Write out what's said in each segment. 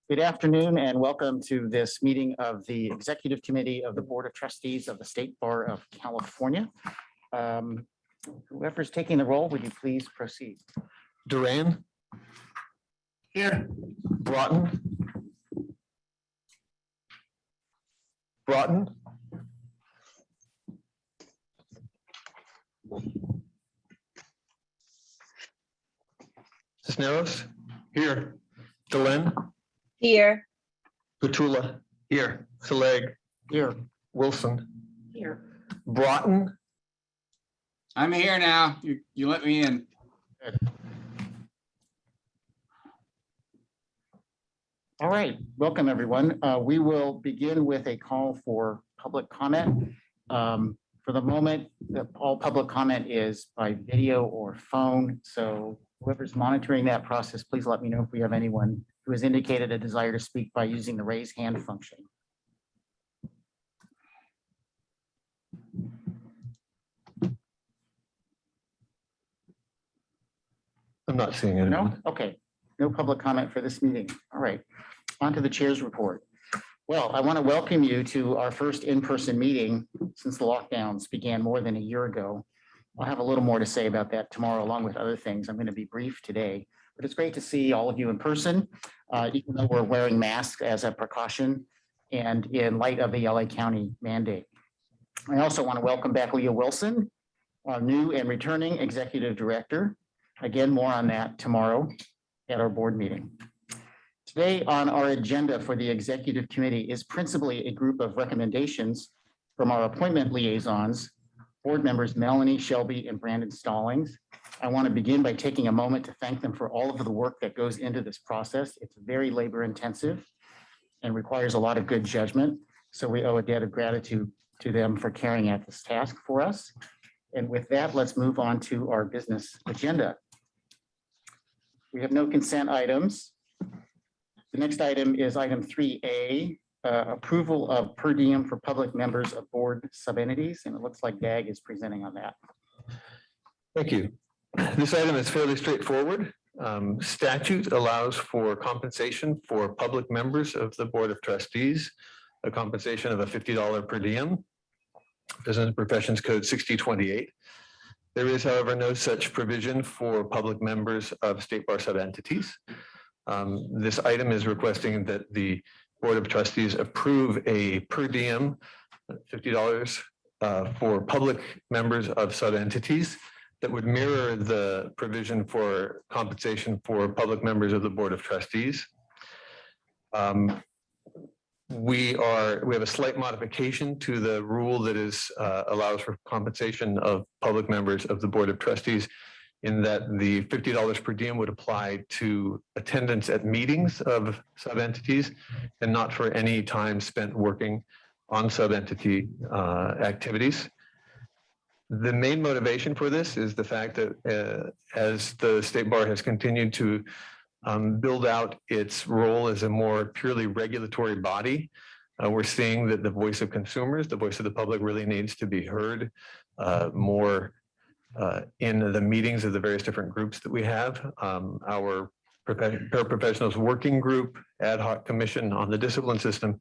Good afternoon and welcome to this meeting of the Executive Committee of the Board of Trustees of the State Bar of California. Whoever's taking the roll, would you please proceed? Duran. Here. Broughton. Broughton. Cisneros. Here. Delenn. Here. Petula. Here. Saleg. Here. Wilson. Here. Broughton. I'm here now. You let me in. All right, welcome everyone. We will begin with a call for public comment. For the moment, all public comment is by video or phone. So whoever's monitoring that process, please let me know if we have anyone who has indicated a desire to speak by using the raise hand function. I'm not seeing it. No? Okay. No public comment for this meeting. All right. On to the chair's report. Well, I want to welcome you to our first in-person meeting since the lockdowns began more than a year ago. I'll have a little more to say about that tomorrow, along with other things. I'm going to be brief today, but it's great to see all of you in person, even though we're wearing masks as a precaution and in light of the LA County mandate. I also want to welcome back Leah Wilson, our new and returning executive director. Again, more on that tomorrow at our board meeting. Today on our agenda for the executive committee is principally a group of recommendations from our appointment liaisons, board members Melanie Shelby and Brandon Stallings. I want to begin by taking a moment to thank them for all of the work that goes into this process. It's very labor intensive and requires a lot of good judgment. So we owe a debt of gratitude to them for carrying out this task for us. And with that, let's move on to our business agenda. We have no consent items. The next item is item 3A, approval of per diem for public members of board subentities. And it looks like DAG is presenting on that. Thank you. This item is fairly straightforward. Statute allows for compensation for public members of the Board of Trustees, a compensation of a $50 per diem. Business Professions Code 6028. There is, however, no such provision for public members of State Bar subentities. This item is requesting that the Board of Trustees approve a per diem, $50 for public members of subentities that would mirror the provision for compensation for public members of the Board of Trustees. We have a slight modification to the rule that allows for compensation of public members of the Board of Trustees, in that the $50 per diem would apply to attendance at meetings of subentities and not for any time spent working on subentity activities. The main motivation for this is the fact that as the State Bar has continued to build out its role as a more purely regulatory body, we're seeing that the voice of consumers, the voice of the public, really needs to be heard more in the meetings of the various different groups that we have. Our paraprofessionals working group, ad hoc commission on the discipline system,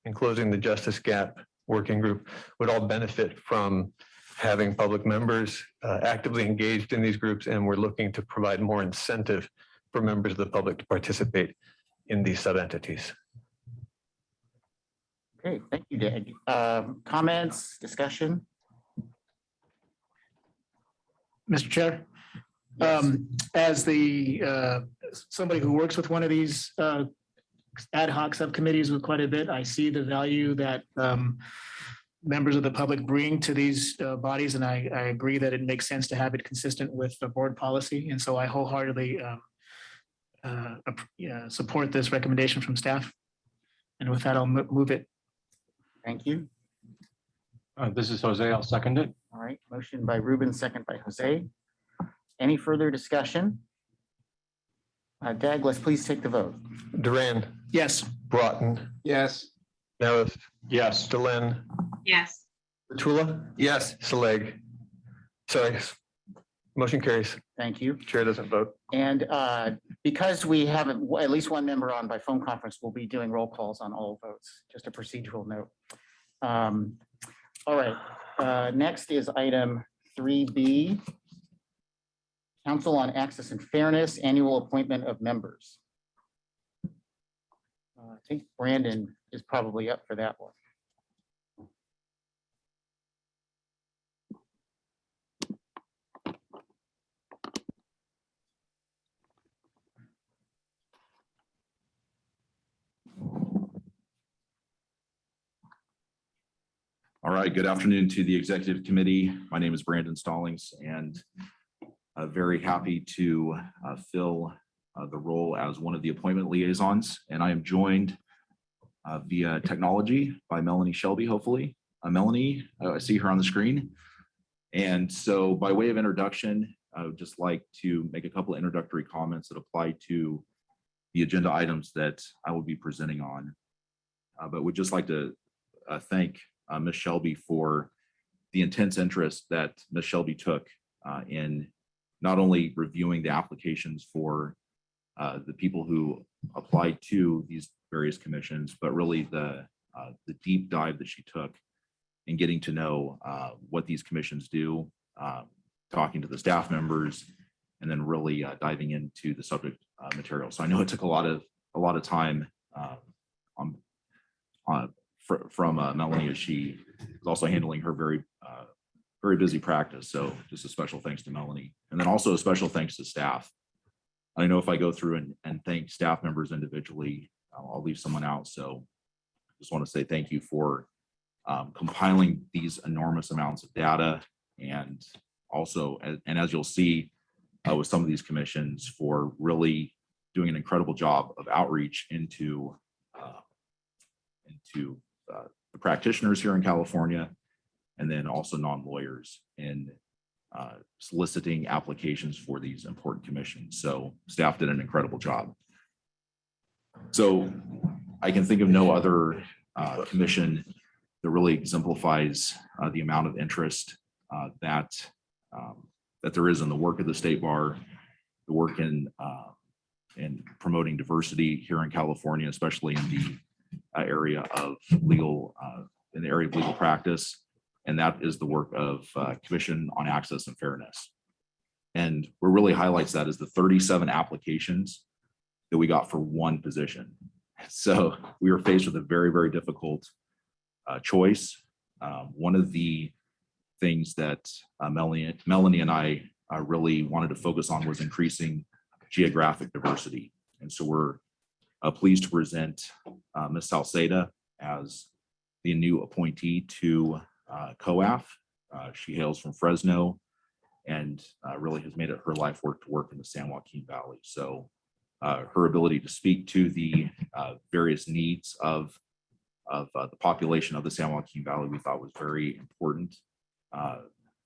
and closing the justice gap working group would all benefit from having public members actively engaged in these groups, and we're looking to provide more incentive for members of the public to participate in these subentities. Great, thank you, Dag. Comments, discussion? Mr. Chair, Yes. as somebody who works with one of these ad hoc subcommittees with quite a bit, I see the value that members of the public bring to these bodies, and I agree that it makes sense to have it consistent with the board policy. And so I wholeheartedly support this recommendation from staff. And with that, I'll move it. Thank you. This is Jose. I'll second it. All right, motion by Ruben, second by Jose. Any further discussion? Dag, let's please take the vote. Duran, Yes. Broughton, Yes. Naris, Yes. Delenn, Yes. Petula. Yes. Saleg. Sorry. Motion carries. Thank you. Chair doesn't vote. And because we have at least one member on by phone conference, we'll be doing roll calls on all votes, just a procedural note. All right, next is item 3B. Council on Access and Fairness, Annual Appointment of Members. I think Brandon is probably up for that one. All right, good afternoon to the executive committee. My name is Brandon Stallings and very happy to fill the role as one of the appointment liaisons. And I am joined via technology by Melanie Shelby, hopefully. Melanie, I see her on the screen. And so by way of introduction, I would just like to make a couple of introductory comments that apply to the agenda items that I will be presenting on. But would just like to thank Ms. Shelby for the intense interest that Ms. Shelby took in not only reviewing the applications for the people who applied to these various commissions, but really the deep dive that she took in getting to know what these commissions do, talking to the staff members, and then really diving into the subject material. So I know it took a lot of time from Melanie, as she was also handling her very busy practice. So just a special thanks to Melanie. And then also a special thanks to staff. I know if I go through and thank staff members individually, I'll leave someone out. So just want to say thank you for compiling these enormous amounts of data. And also, and as you'll see with some of these commissions, for really doing an incredible job of outreach into the practitioners here in California, and then also non-lawyers in soliciting applications for these important commissions. So staff did an incredible job. So I can think of no other commission that really exemplifies the amount of interest that there is in the work of the State Bar, the work in promoting diversity here in California, especially in the area of legal practice. And that is the work of Commission on Access and Fairness. And what really highlights that is the 37 applications that we got for one position. So we were faced with a very, very difficult choice. One of the things that Melanie and I really wanted to focus on was increasing geographic diversity. And so we're pleased to present Ms. Salceda as the new appointee to COAF. She hails from Fresno and really has made it her life work to work in the San Joaquin Valley. So her ability to speak to the various needs of the population of the San Joaquin Valley, we thought was very important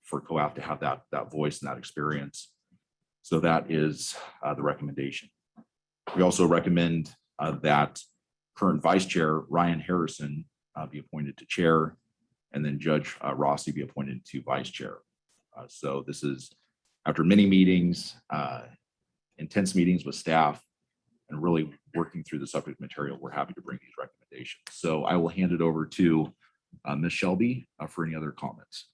for COAF to have that voice and that experience. So that is the recommendation. We also recommend that current Vice Chair Ryan Harrison be appointed to Chair, and then Judge Rossi be appointed to Vice Chair. So this is after many meetings, intense meetings with staff, and really working through the subject material. We're happy to bring these recommendations. So I will hand it over to Ms. Shelby for any other comments.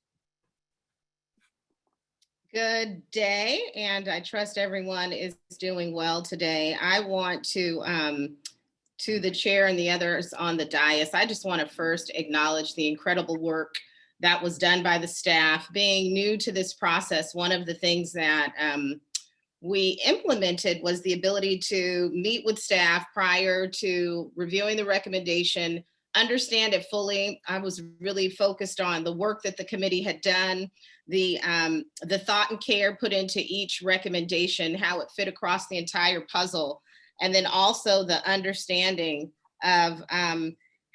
Good day, and I trust everyone is doing well today. I want to the chair and the others on the dais, I just want to first acknowledge the incredible work that was done by the staff. Being new to this process, one of the things that we implemented was the ability to meet with staff prior to reviewing the recommendation, understand it fully. I was really focused on the work that the committee had done, the thought and care put into each recommendation, how it fit across the entire puzzle, and then also the understanding of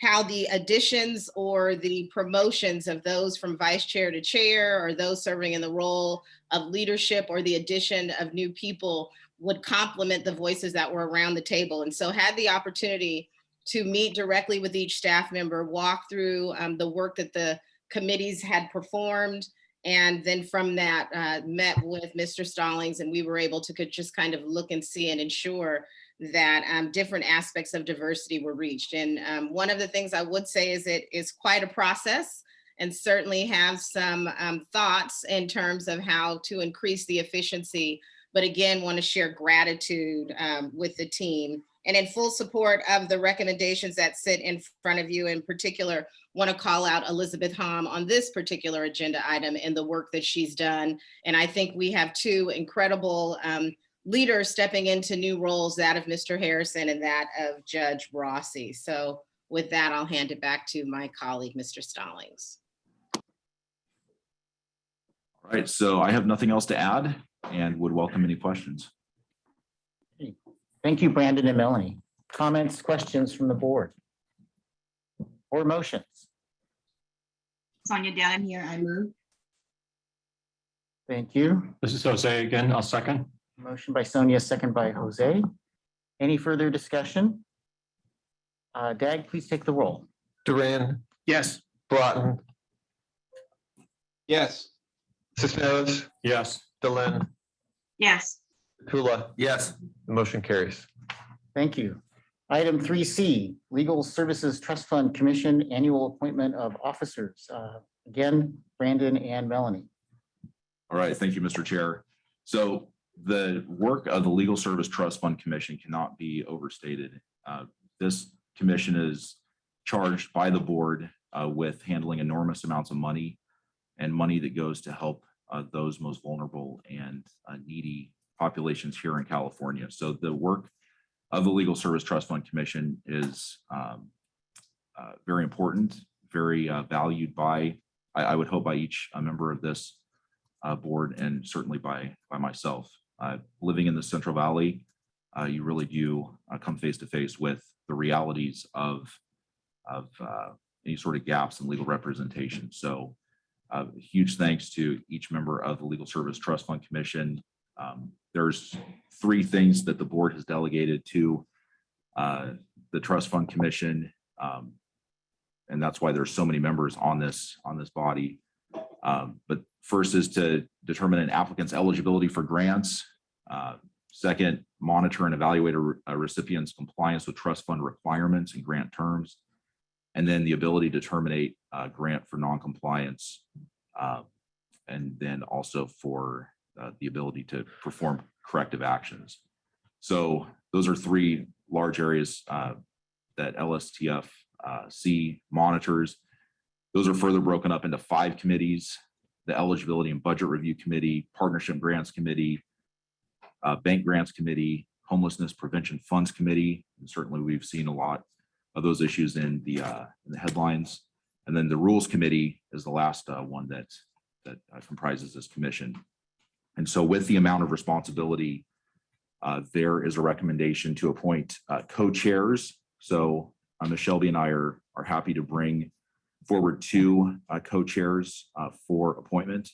how the additions or the promotions of those from vice chair to chair, or those serving in the role of leadership, or the addition of new people would complement the voices that were around the table. And so had the opportunity to meet directly with each staff member, walk through the work that the committees had performed, And then from that, met with Mr. Stallings, and we were able to just kind of look and see and ensure that different aspects of diversity were reached. And one of the things I would say is it is quite a process, and certainly have some thoughts in terms of how to increase the efficiency. But again, want to share gratitude with the team, and in full support of the recommendations that sit in front of you. In particular, want to call out Elizabeth Hom on this particular agenda item and the work that she's done. And I think we have two incredible leaders stepping into new roles, that of Mr. Harrison and that of Judge Rossi. So with that, I'll hand it back to my colleague, Mr. Stallings. All right, so I have nothing else to add and would welcome any questions. Thank you, Brandon and Melanie. Comments, questions from the board? Or motions? Sonia Dillon here, I move. Thank you. This is Jose again. I'll second. Motion by Sonia, second by Jose. Any further discussion? Dag, please take the roll. Duran, Yes. Broughton, Yes. Cisneros, Yes. Delenn, Yes. Kula. Yes. The motion carries. Thank you. Item 3C, Legal Services Trust Fund Commission Annual Appointment of Officers. Again, Brandon and Melanie. All right, thank you, Mr. Chair. So the work of the Legal Service Trust Fund Commission cannot be overstated. This commission is charged by the board with handling enormous amounts of money and money that goes to help those most vulnerable and needy populations here in California. So the work of the Legal Service Trust Fund Commission is very important, very valued by, I would hope, by each member of this board, and certainly by myself. Living in the Central Valley, you really do come face to face with the realities of any sort of gaps in legal representation. So huge thanks to each member of the Legal Service Trust Fund Commission. There's 3 things that the board has delegated to the Trust Fund Commission. And that's why there's so many members on this body. But first is to determine an applicant's eligibility for grants. Second, monitor and evaluate a recipient's compliance with trust fund requirements and grant terms. And then the ability to terminate a grant for noncompliance. And then also for the ability to perform corrective actions. So those are 3 large areas that LSTF monitors. Those are further broken up into 5 committees: the Eligibility and Budget Review Committee, Partnership Grants Committee, Bank Grants Committee, Homelessness Prevention Funds Committee. And certainly we've seen a lot of those issues in the headlines. And then the Rules Committee is the last one that comprises this commission. And so with the amount of responsibility, there is a recommendation to appoint co-chairs. So Ms. Shelby and I are happy to bring forward 2 co-chairs for appointment,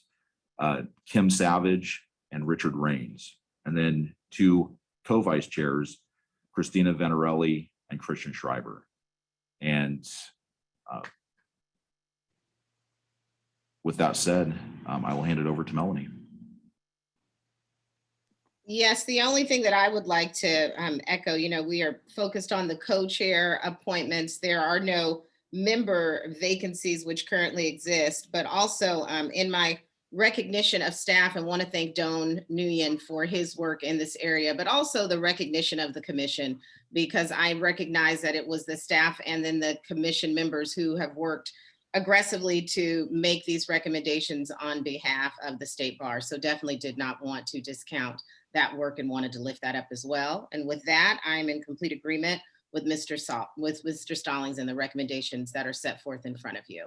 Kim Savage and Richard Raines, and then 2 co-vice chairs, Christina Venarelli and Christian Schreiber. And with that said, I will hand it over to Melanie. Yes, the only thing that I would like to echo, we are focused on the co-chair appointments. There are no member vacancies which currently exist, but also in my recognition of staff, and want to thank Don Nguyen for his work in this area, but also the recognition of the commission, because I recognize that it was the staff and then the commission members who have worked aggressively to make these recommendations on behalf of the State Bar. So definitely did not want to discount that work and wanted to lift that up as well. And with that, I'm in complete agreement with Mr. Stallings and the recommendations that are set forth in front of you.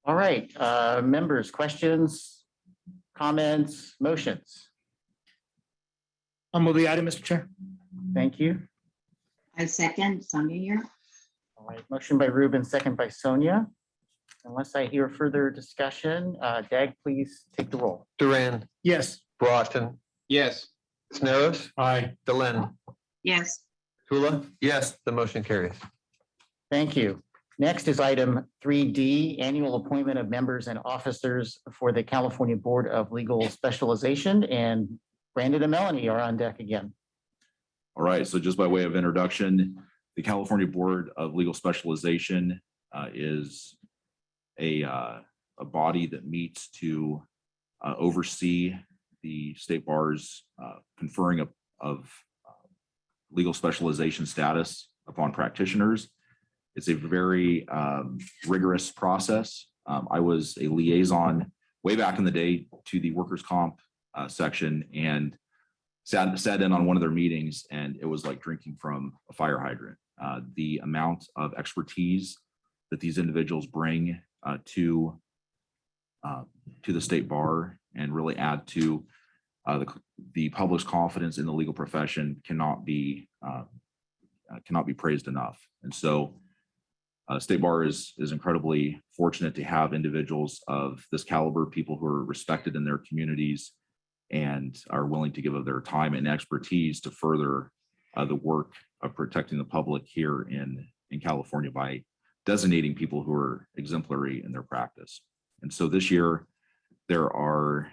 All right, members, questions, comments, motions? I'll move the item, Mr. Chair. Thank you. I second, Sonia here. All right, motion by Ruben, second by Sonia. Unless I hear further discussion, Dag, please take the roll. Duran, Yes. Broughton, Yes. Cisneros, Aye. Delenn, Yes. Kula. Yes. The motion carries. Thank you. Next is item 3D, annual appointment of members and officers for the California Board of Legal Specialization. And Brandon and Melanie are on deck again. All right, so just by way of introduction, the California Board of Legal Specialization is a body that meets to oversee the state bar's conferring of legal specialization status upon practitioners. It's a very rigorous process. I was a liaison way back in the day to the workers' comp section and sat in on one of their meetings, and it was like drinking from a fire hydrant. The amount of expertise that these individuals bring to the state bar and really add to the public's confidence in the legal profession cannot be praised enough. And so State Bar is incredibly fortunate to have individuals of this caliber, people who are respected in their communities and are willing to give of their time and expertise to further the work of protecting the public here in California by designating people who are exemplary in their practice. And so this year, there are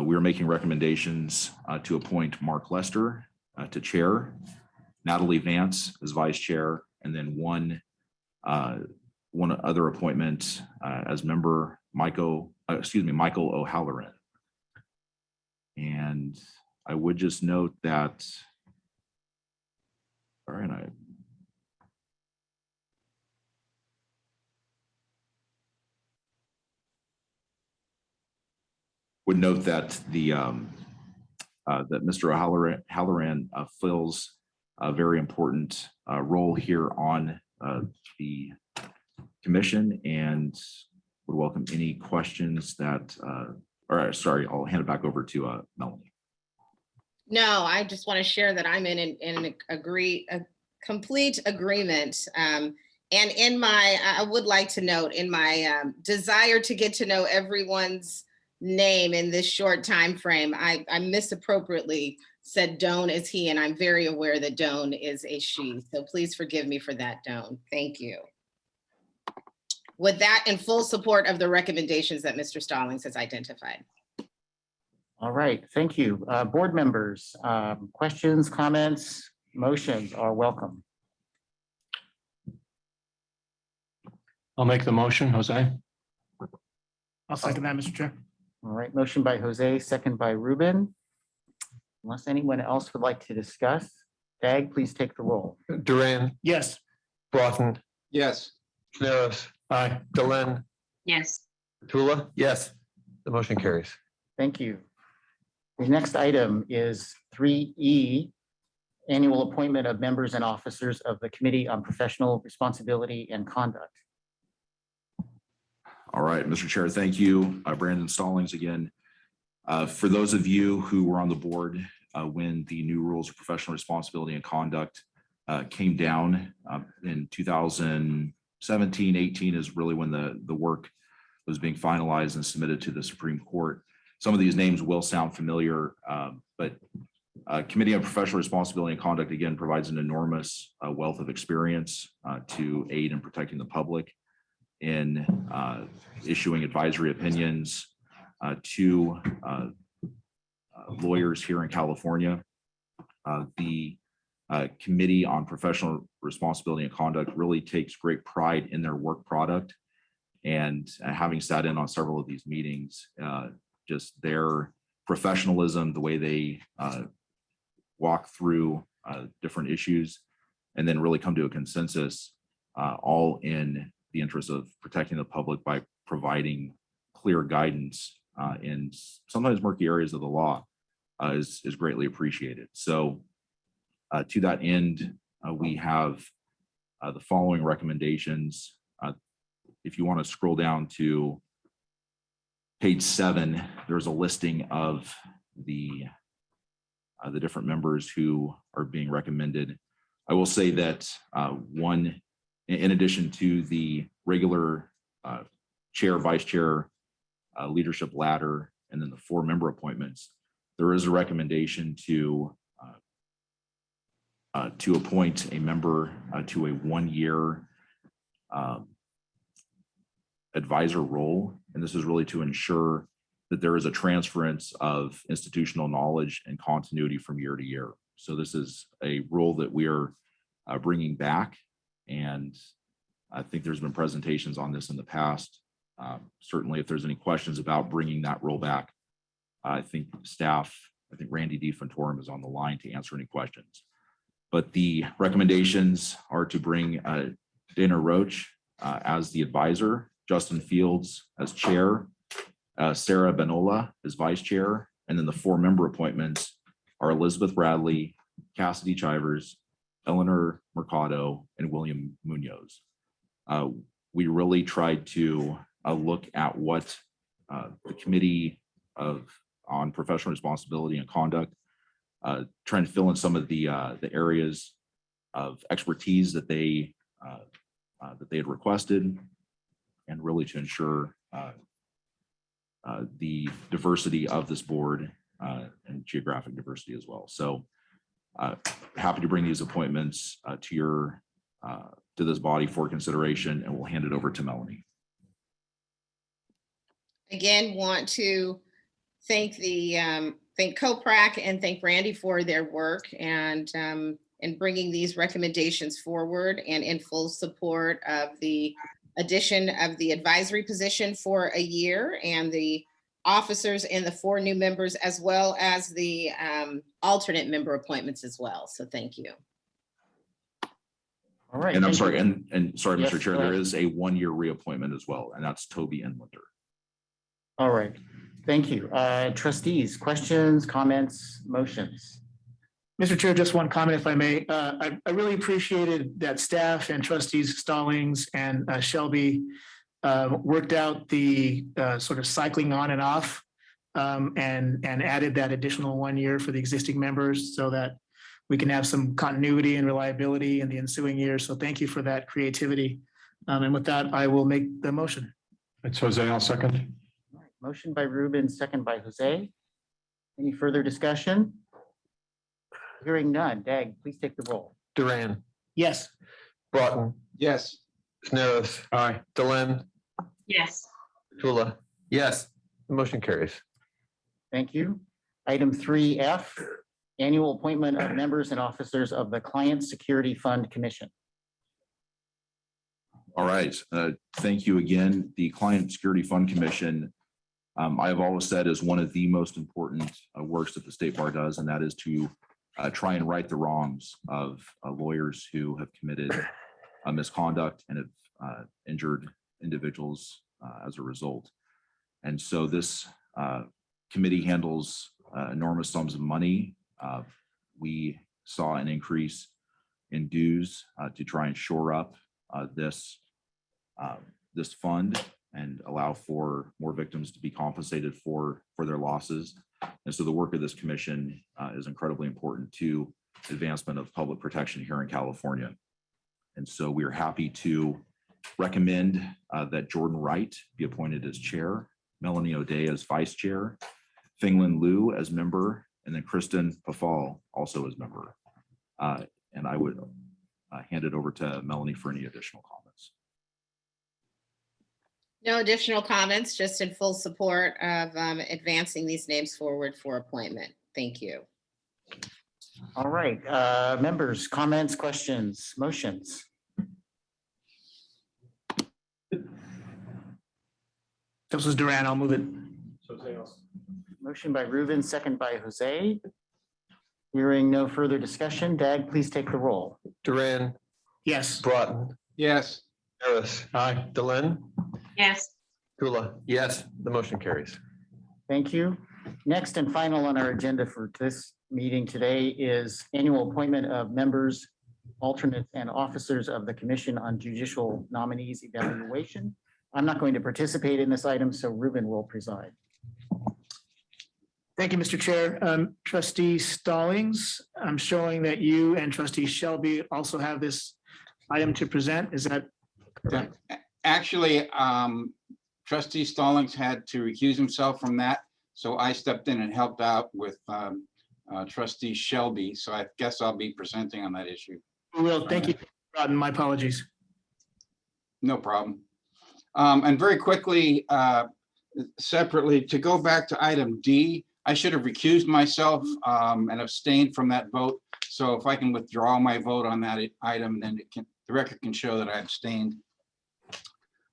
we are making recommendations to appoint Mark Lester to chair, Natalie Vance as vice chair, and then one other appointment as member, Michael O'Halloran. And I would just note that, all right, I would note that that Mr. O'Halloran fills a very important role here on the commission, and would welcome any questions that, sorry, I'll hand it back over to Melanie. No, I just want to share that I'm in a complete agreement. And I would like to note in my desire to get to know everyone's name in this short time frame, I misappropriately said Doan is he, and I'm very aware that Doan is a she. So please forgive me for that, Doan. Thank you. With that, in full support of the recommendations that Mr. Stallings has identified. All right, thank you. Board members, questions, comments, motions are welcome. I'll make the motion, Jose. I'll second that, Mr. Chair. All right, motion by Jose, second by Ruben. Unless anyone else would like to discuss, Dag, please take the roll. Duran, Yes. Broughton, Yes. Sisneros, Aye. Delenn, Yes. Tula. Yes. The motion carries. Thank you. The next item is 3E, annual appointment of members and officers of the Committee on Professional Responsibility and Conduct. All right, Mr. Chair, thank you. Brandon Stallings again. For those of you who were on the board when the new rules of professional responsibility and conduct came down in 2017, 18 is really when the work was being finalized and submitted to the Supreme Court. Some of these names will sound familiar, but Committee on Professional Responsibility and Conduct, again, provides an enormous wealth of experience to aid in protecting the public in issuing advisory opinions to lawyers here in California. The Committee on Professional Responsibility and Conduct really takes great pride in their work product. And having sat in on several of these meetings, just their professionalism, the way they walk through different issues and then really come to a consensus, all in the interest of protecting the public by providing clear guidance in sometimes murky areas of the law is greatly appreciated. So to that end, we have the following recommendations. If you want to scroll down to page 7, there's a listing of the different members who are being recommended. I will say that one, in addition to the regular chair, vice chair, leadership ladder, and then the 4 member appointments, there is a recommendation to to appoint a member to a 1-year advisor role. And this is really to ensure that there is a transference of institutional knowledge and continuity from year to year. So this is a role that we are bringing back. And I think there's been presentations on this in the past. Certainly, if there's any questions about bringing that role back, I think Randy DeFontorum is on the line to answer any questions. But the recommendations are to bring Dana Roach as the advisor, Justin Fields as chair, Sarah Benola as vice chair, and then the 4 member appointments are Elizabeth Bradley, Cassidy Chivers, Eleanor Mercado, and William Munoz. We really tried to look at what the Committee on Professional Responsibility and Conduct, trying to fill in some of the areas of expertise that they had requested, and really to ensure the diversity of this board and geographic diversity as well. So happy to bring these appointments to this body for consideration, and we'll hand it over to Melanie. Again, want to thank thank COPRAC and thank Randy for their work and in bringing these recommendations forward, and in full support of the addition of the advisory position for a year, and the officers and the 4 new members, as well as the alternate member appointments as well. So thank you. All right. And I'm thank sorry, you. and sorry, Yes, Mr. Chair, go there ahead. is a 1-year reappointment as well, and that's Toby Enwinter. All right. Thank you. Trustees, questions, comments, motions? Mr. Chair, just one comment, if I may. I really appreciated that staff and trustees Stallings and Shelby worked out the sort of cycling on and off and added that additional 1 year for the existing members so that we can have some continuity and reliability in the ensuing years. So thank you for that creativity. And with that, I will make the motion. It's Jose, I'll second. All right, motion by Ruben, second by Jose. Any further discussion? Hearing none. Dag, please take the roll. Duran, Yes. Broughton, Yes. Sisneros, Aye. Delenn, Yes. Tula. Yes. The motion carries. Thank you. Item 3F, annual appointment of members and officers of the Client Security Fund Commission. All right, thank you again. The Client Security Fund Commission, I have always said, is one of the most important works that the State Bar does, and that is to try and right the wrongs of lawyers who have committed misconduct and have injured individuals as a result. And so this committee handles enormous sums of money. We saw an increase in dues to try and shore up this fund and allow for more victims to be compensated for their losses. And so the work of this commission is incredibly important to advancement of public protection here in California. And so we are happy to recommend that Jordan Wright be appointed as chair, Melanie O'Day as vice chair, Finglin Liu as member, and then Kristen Pafal also as member. And I would hand it over to Melanie for any additional comments. No additional comments, just in full support of advancing these names forward for appointment. Thank you. All right, members, comments, questions, motions? This is Duran. I'll move it. Motion by Ruben, second by Jose. Hearing no further discussion, Dag, please take the roll. Duran, Yes. Broughton, Yes. Harris, Aye. Delenn, Yes. Tula. Yes, the motion carries. Thank you. Next and final on our agenda for this meeting today is annual appointment of members, alternates, and officers of the Commission on Judicial Nominees Evaluation. I'm not going to participate in this item, so Ruben will preside. Thank you, Mr. Chair. Trustee Stallings, I'm showing that you and Trustee Shelby also have this item to present. Is that correct? Actually, trustee Stallings had to recuse himself from that. So I stepped in and helped out with trustee Shelby. So I guess I'll be presenting on that issue. We will. Thank you, Broughton. My apologies. No problem. And very quickly, separately, to go back to item D, I should have recused myself and abstained from that vote. So if I can withdraw my vote on that item, then the record can show that I abstained.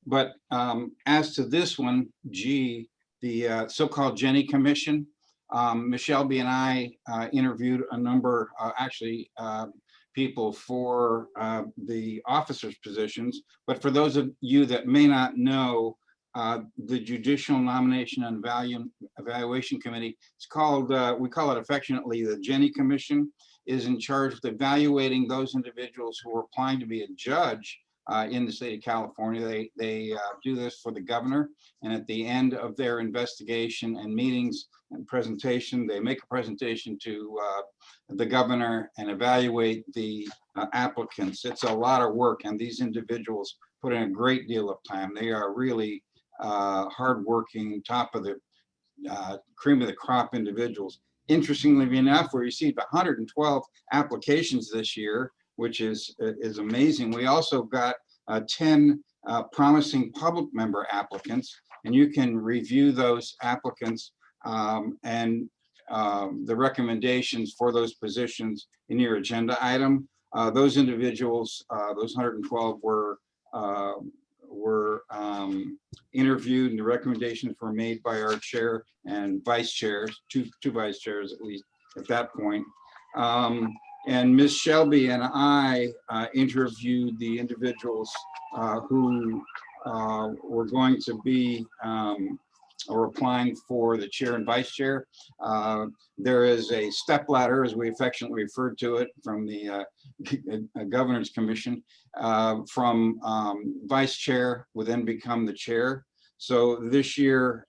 But as to this one, G, the so-called Jenny Commission, Ms. Shelby and I interviewed a number, people for the officers' positions. But for those of you that may not know, the Judicial Nomination and Evaluation Committee, it's called, we call it affectionately the Jenny Commission, is in charge of evaluating those individuals who are applying to be a judge in the state of California. They do this for the governor, and at the end of their investigation and meetings and presentation, they make a presentation to the governor and evaluate the applicants. It's a lot of work, and these individuals put in a great deal of time. They are really hardworking, top of the cream of the crop individuals. Interestingly enough, we received 112 applications this year, which is amazing. We also got 10 promising public member applicants, and you can review those applicants and the recommendations for those positions in your agenda item. Those individuals, those 112 were interviewed, and the recommendations were made by our chair and vice chairs, two vice chairs at least at that point. And Ms. Shelby and I interviewed the individuals who were going to be or applying for the chair and vice chair. There is a step ladder, as we affectionately referred to it, from the Governor's Commission. From vice chair would then become the chair. So this year,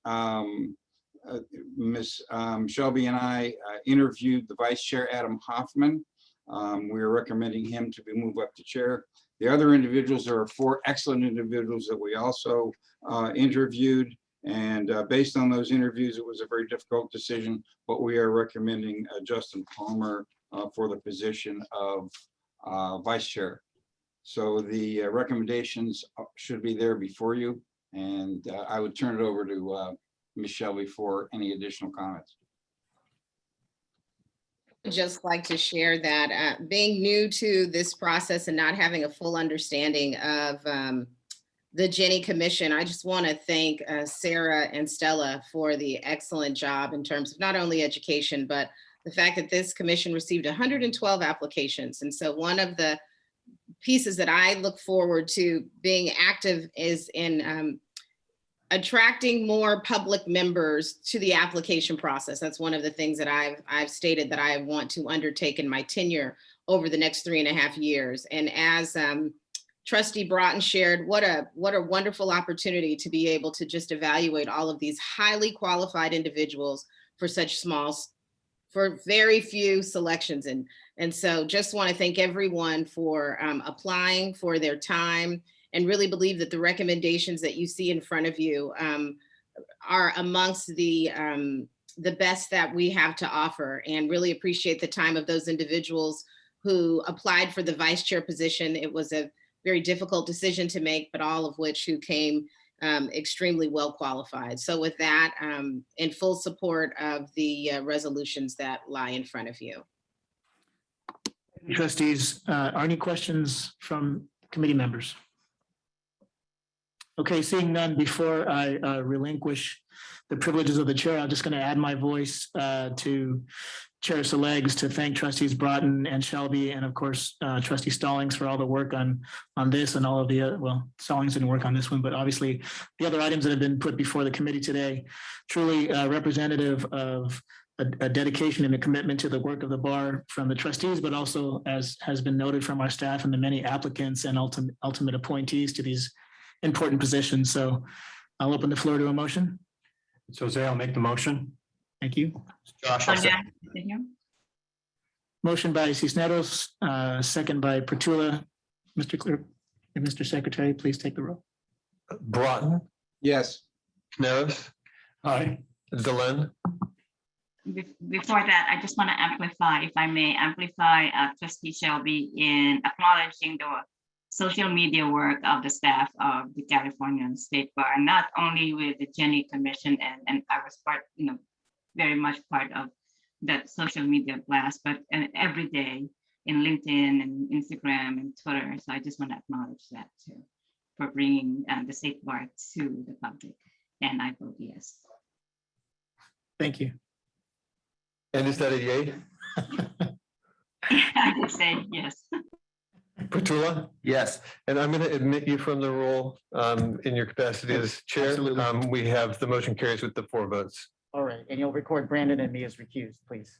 Ms. Shelby and I interviewed the vice chair, Adam Hoffman. We are recommending him to be moved up to chair. The other individuals, there are 4 excellent individuals that we also interviewed. And based on those interviews, it was a very difficult decision, but we are recommending Justin Palmer for the position of vice chair. So the recommendations should be there before you. And I would turn it over to Ms. Shelby for any additional comments. Just like to share that being new to this process and not having a full understanding of the Jenny Commission, I just want to thank Sarah and Stella for the excellent job in terms of not only education, but the fact that this commission received 112 applications. And so one of the pieces that I look forward to being active is in attracting more public members to the application process. That's one of the things that I've stated that I want to undertake in my tenure over the next 3.5 years. And as Trustee Broughton shared, what a wonderful opportunity to be able to just evaluate all of these highly qualified individuals for for very few selections. And so just want to thank everyone for applying, for their time, and really believe that the recommendations that you see in front of you are amongst the best that we have to offer, and really appreciate the time of those individuals who applied for the vice chair position. It was a very difficult decision to make, but all of which who came extremely well qualified. So with that, in full support of the resolutions that lie in front of you. Trustees, are any questions from committee members? Okay, seeing none, before I relinquish the privileges of the chair, I'm just going to add my voice to Chair Selegs to thank Trustees Broughton and Shelby, and of course, Trustee Stallings for all the work on this and all of the, well, Stallings didn't work on this one, but obviously the other items that have been put before the committee today, truly representative of a dedication and a commitment to the work of the bar from the trustees, but also, as has been noted, from our staff and the many applicants and ultimate appointees to these important positions. So I'll open the floor to a motion. So Jose, I'll make the motion. Thank you. Josh, I'll second. Motion by Cisneros, second by Petula. Mr. Clerk and Mr. Secretary, please take the roll. Broughton, Yes. Neros, Aye. Delenn, Before that, I just want to amplify, if I may, amplify trustee Shelby in acknowledging the social media work of the staff of the California State Bar, not only with the Jenny Commission, and I was part, very much part of that social media blast, but every day in LinkedIn and Instagram and Twitter. So I just want to acknowledge that too, for bringing the State Bar to the public. And I vote yes. Thank you. And is that a yay? I would say yes. Petula? Yes. And I'm going to admit you from the role in your capacity as chair. Absolutely. We have the motion carries with the 4 votes. All right, and you'll record Brandon and me as recused, please.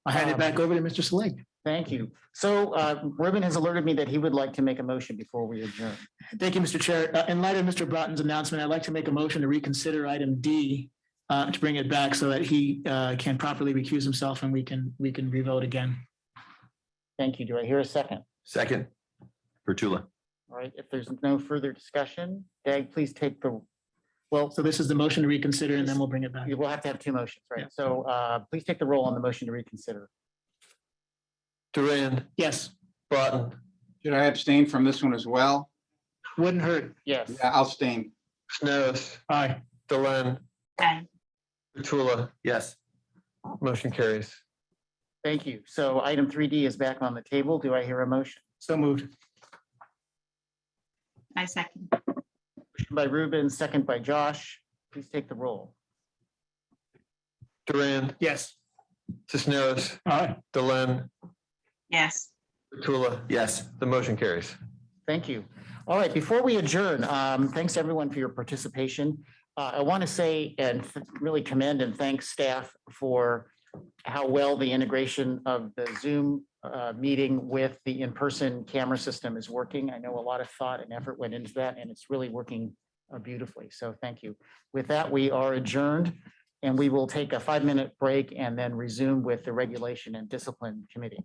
I'll hand it back over to Mr. Sleg. Thank you. So Ruben has alerted me that he would like to make a motion before we adjourn. Thank you, Mr. Chair. In light of Mr. Broughton's announcement, I'd like to make a motion to reconsider item D to bring it back so that he can properly recuse himself and we can revote again. Thank you. Do I hear a second? Second. Petula. All right, if there's no further discussion, Dag, please take the, well, So this is the motion to reconsider and then we'll bring it back. you will have to have 2 motions, Yeah. right? So please take the roll on the motion to reconsider. Duran, Yes, Broughton, Should I abstain from this one as well? wouldn't hurt. Yes. Yeah, I'll abstain. Sneros, Aye. Delenn, Aye. Petula, Yes. motion carries. Thank you. So item 3D is back on the table. Do I hear a motion? So moved. I second. Motion by Ruben, second by Josh. Please take the roll. Duran, Yes. Cisneros, Aye. Delenn, Yes. Petula, Yes. the motion carries. Thank you. All right, before we adjourn, thanks everyone for your participation. I want to say and really commend and thank staff for how well the integration of the Zoom meeting with the in-person camera system is working. I know a lot of thought and effort went into that, and it's really working beautifully. So thank you. With that, we are adjourned, and we will take a 5-minute break and then resume with the Regulation and Discipline Committee.